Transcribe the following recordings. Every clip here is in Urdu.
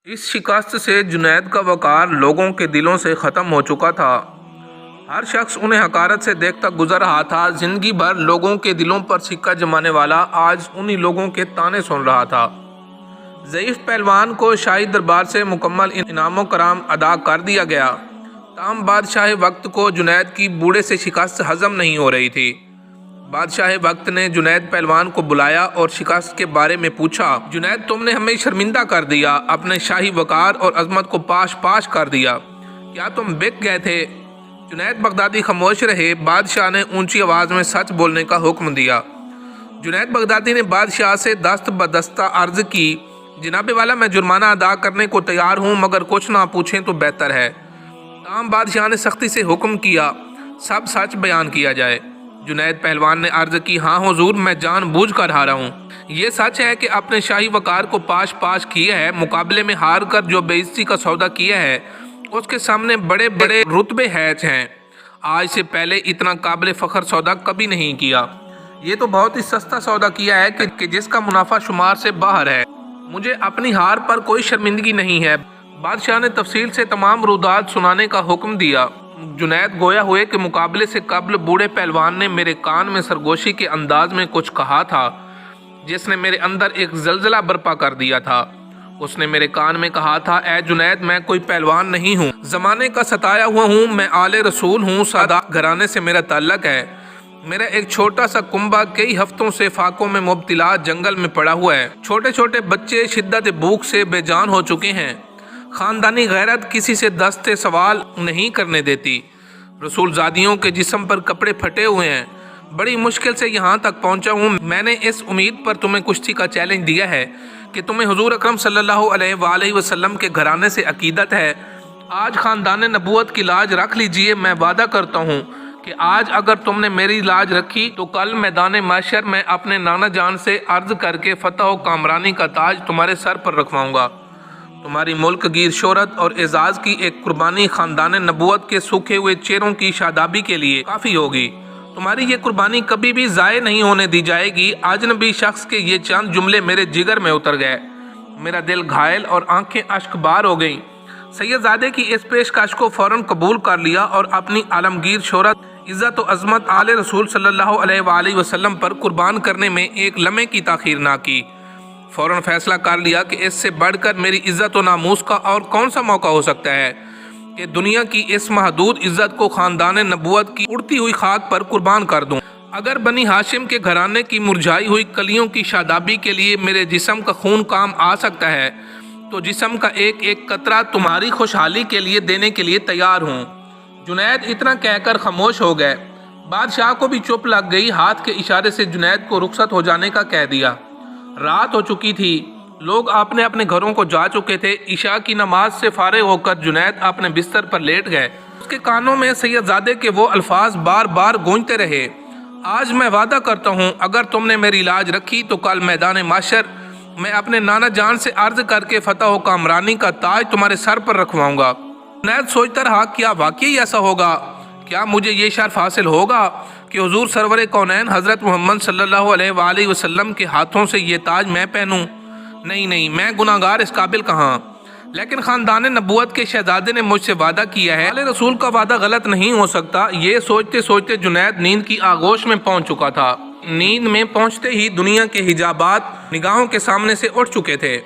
اس شکست سے جنید کا وقار لوگوں کے دلوں سے ختم ہو چکا تھا۔ ہر شخص انہیں حقارت سے دیکھتا گزر رہا تھا۔ زندگی بھر لوگوں کے دلوں پر سکہ جمانے والا آج انہی لوگوں کے طعنے سن رہا تھا۔ ضعیف پہلوان کو شاہی دربار سے مکمل انعام و کرام ادا کر دیا گیا، تاہم بادشاہ وقت کو جنید کی بوڑھے سے شکست ہضم نہیں ہو رہی تھی۔ بادشاہ وقت نے جنید پہلوان کو بلایا اور شکست کے بارے میں پوچھا۔ جنید، تم نے ہمیں شرمندہ کر دیا، اپنے شاہی وقار اور عظمت کو پاش پاش کر دیا، کیا تم بک گئے تھے؟ جنید بغدادی خاموش رہے۔ بادشاہ نے اونچی آواز میں سچ بولنے کا حکم دیا۔ جنید بغدادی نے بادشاہ سے دست بدستہ عرض کی، جناب والا، میں جرمانہ ادا کرنے کو تیار ہوں، مگر کچھ نہ پوچھیں تو بہتر ہے۔ تاہم بادشاہ نے سختی سے حکم کیا، سب سچ بیان کیا جائے۔ جنید پہلوان نے عرض کی، ہاں حضور، میں جان بوجھ کر ہارا ہوں۔ یہ سچ ہے کہ اپنے شاہی وقار کو پاش پاش کیا ہے، مقابلے میں ہار کر جو بے عزتی کا سودا کیا ہے اس کے سامنے بڑے بڑے رتبے ہیچ ہیں۔ آج سے پہلے اتنا قابل فخر سودا کبھی نہیں کیا۔ یہ تو بہت ہی سستا سودا کیا ہے کہ جس کا منافع شمار سے باہر ہے۔ مجھے اپنی ہار پر کوئی شرمندگی نہیں ہے۔ بادشاہ نے تفصیل سے تمام رودات سنانے کا حکم دیا۔ جنید گویا ہوئے کہ مقابلے سے قبل بوڑھے پہلوان نے میرے کان میں سرگوشی کے انداز میں کچھ کہا تھا جس نے میرے اندر ایک زلزلہ برپا کر دیا تھا۔ اس نے میرے کان میں کہا تھا، اے جنید، میں کوئی پہلوان نہیں ہوں، زمانے کا ستایا ہوا ہوں، میں آل رسول ہوں، سادات گھرانے سے میرا تعلق ہے۔ میرا ایک چھوٹا سا کنبہ کئی ہفتوں سے فاقوں میں مبتلا جنگل میں پڑا ہوا ہے۔ چھوٹے چھوٹے بچے شدت بھوک سے بے جان ہو چکے ہیں۔ خاندانی غیرت کسی سے دست سوال نہیں کرنے دیتی۔ رسول زادیوں کے جسم پر کپڑے پھٹے ہوئے ہیں۔ بڑی مشکل سے یہاں تک پہنچا ہوں۔ میں نے اس امید پر تمہیں کشتی کا چیلنج دیا ہے کہ تمہیں حضور اکرم صلی اللہ علیہ وآلہ وسلم کے گھرانے سے عقیدت ہے۔ آج خاندان نبوت کی لاج رکھ لیجئے۔ میں وعدہ کرتا ہوں کہ آج اگر تم نے میری لاج رکھی تو کل میدان محشر میں اپنے نانا جان سے عرض کر کے فتح و کامرانی کا تاج تمہارے سر پر رکھواؤں گا۔ تمہاری ملک گیر شہرت اور اعزاز کی ایک قربانی خاندان نبوت کے سوکھے ہوئے چہروں کی شادابی کے لیے کافی ہوگی۔ تمہاری یہ قربانی کبھی بھی ضائع نہیں ہونے دی جائے گی۔ اجنبی شخص کے یہ چند جملے میرے جگر میں اتر گئے۔ میرا دل گھائل اور آنکھیں اشک بار ہو گئیں۔ سید زادے کی اس پیشکش کو فوراً قبول کر لیا اور اپنی عالمگیر شہرت، عزت و عظمت آل رسول صلی اللہ علیہ وآلہ وسلم پر قربان کرنے میں ایک لمحے کی تاخیر نہ کی۔ فوراً فیصلہ کر لیا کہ اس سے بڑھ کر میری عزت و ناموس کا اور کون سا موقع ہو سکتا ہے کہ دنیا کی اس محدود عزت کو خاندان نبوت کی اڑتی ہوئی خاک پر قربان کر دوں۔ اگر بنی ہاشم کے گھرانے کی مرجھائی ہوئی کلیوں کی شادابی کے لیے میرے جسم کا خون کام آ سکتا ہے تو جسم کا ایک ایک قطرہ تمہاری خوشحالی کے لیے دینے کے لیے تیار ہوں۔ جنید اتنا کہہ کر خاموش ہو گئے۔ بادشاہ کو بھی چپ لگ گئی۔ ہاتھ کے اشارے سے جنید کو رخصت ہو جانے کا کہہ دیا۔ رات ہو چکی تھی، لوگ اپنے اپنے گھروں کو جا چکے تھے۔ عشاء کی نماز سے فارغ ہو کر جنید اپنے بستر پر لیٹ گئے۔ اس کے کانوں میں سید زادے کے وہ الفاظ بار بار گونجتے رہے، آج میں وعدہ کرتا ہوں اگر تم نے میری لاج رکھی تو کل میدان محشر میں اپنے نانا جان سے عرض کر کے فتح و کامرانی کا تاج تمہارے سر پر رکھواؤں گا۔ جنید سوچتا رہا، کیا واقعی ایسا ہوگا؟ کیا مجھے یہ شرف حاصل ہوگا کہ حضور سرور کونین حضرت محمد صلی اللہ علیہ وآلہ وسلم کے ہاتھوں سے یہ تاج میں پہنوں؟ نہیں، میں گناہگار اس قابل کہاں۔ لیکن خاندان نبوت کے شہزادے نے مجھ سے وعدہ کیا ہے، آل رسول کا وعدہ غلط نہیں ہو سکتا۔ یہ سوچتے سوچتے جنید نیند کی آغوش میں پہنچ چکا تھا۔ نیند میں پہنچتے ہی دنیا کے حجابات نگاہوں کے سامنے سے اٹھ چکے تھے۔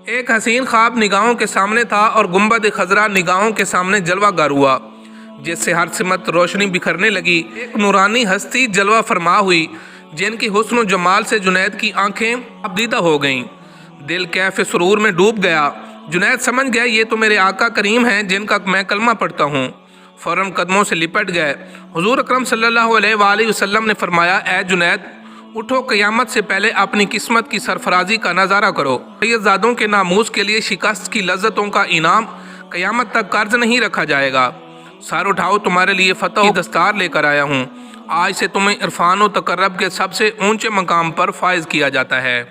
ایک حسین خواب نگاہوں کے سامنے تھا اور گنبد خضرا نگاہوں کے سامنے جلوہ گر ہوا، جس سے ہر سمت روشنی بکھرنے لگی۔ ایک نورانی ہستی جلوہ فرما ہوئی جن کی حسن و جمال سے جنید کی آنکھیں ابدیدہ ہو گئیں۔ دل کیف سرور میں ڈوب گیا۔ جنید سمجھ گیا یہ تو میرے آقا کریم ہیں جن کا میں کلمہ پڑھتا ہوں۔ فوراً قدموں سے لپٹ گئے۔ حضور اکرم صلی اللہ علیہ وآلہ وسلم نے فرمایا، اے جنید، اٹھو، قیامت سے پہلے اپنی قسمت کی سرفرازی کا نظارہ کرو۔ سید زادوں کے ناموس کے لیے شکست کی لذتوں کا انعام قیامت تک قرض نہیں رکھا جائے گا۔ سر اٹھاؤ، تمہارے لیے فتح کی دستار لے کر آیا ہوں۔ آج سے تمہیں عرفان و تقرب کے سب سے اونچے مقام پر فائز کیا جاتا ہے۔